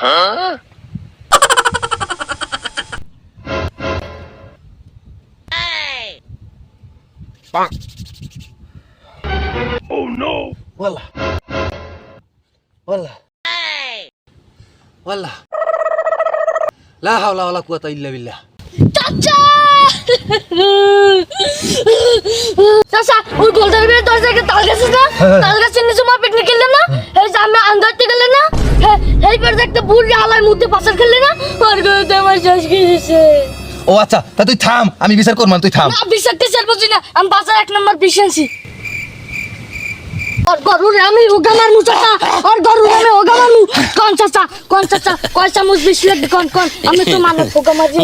Oh no! Wallah. Wallah. Wallah. La hawla wala quwwata illa billah. চাচা চাচা ওই গোলদার বের দরজাকে তাল গেছে না তাল গাছের নিচে মা পিকনিক খেললে না এই যে আমি আন্দারতে গেলে না এই পর একটা বুড়ি হালায় মুতে পাচার খেললে না আর গতে আমার শেষ গেছে ও আচ্ছা তা তুই থাম আমি বিচার করব তুই থাম না বিচার টিচার বুঝি না আমি বাজার 1 নম্বর বিশানছি और गरुरे আমি ওগা মারমু চাচা और गरुरे আমি ওগা মারমু কোন চাচা কয় চামচ বেশি লাগবে কোন আমি তো মানে ওগা মারছি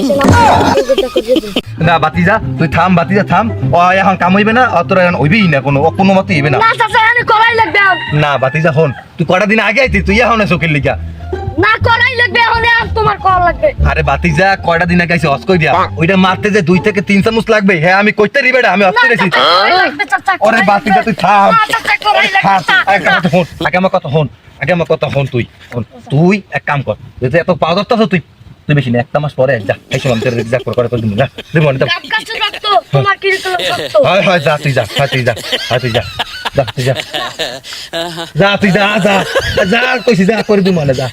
না বাতিজা তুই থাম বাতিজা থাম ও এখন কাম হইবে না অতরা এখন হইবেই না কোনো মতে হইবে না না চাচা আমি করাই লাগবে না বাতিজা হন তুই কটা দিন আগে আইতি তুই এখন চোখের লিগা না করাই লাগবে এখন আর তোমার করা লাগবে আরে বাতিজা কয়টা দিন আগে আইছি অস্কই দিয়া ওইটা মারতে যে 2 থেকে 3 চামচ লাগবে হ্যাঁ আমি কইতে রিবেটা আমি অস্কই রেছি আরে বাতিজা তুই থাম আগে আমার কথা হন তুই এক কাম কর যদি এত পাওয়ার তো তুই বেশি না একটা মাস পরে যা এই সময় তোর রিজার্ভ করে দিন না দেবো না কাছে রাখতো তোমার কি রকম হয় যা তুই যা তুই যা তুই যা তুই যা যা তুই যা কইছি যা করে দিই মানে যা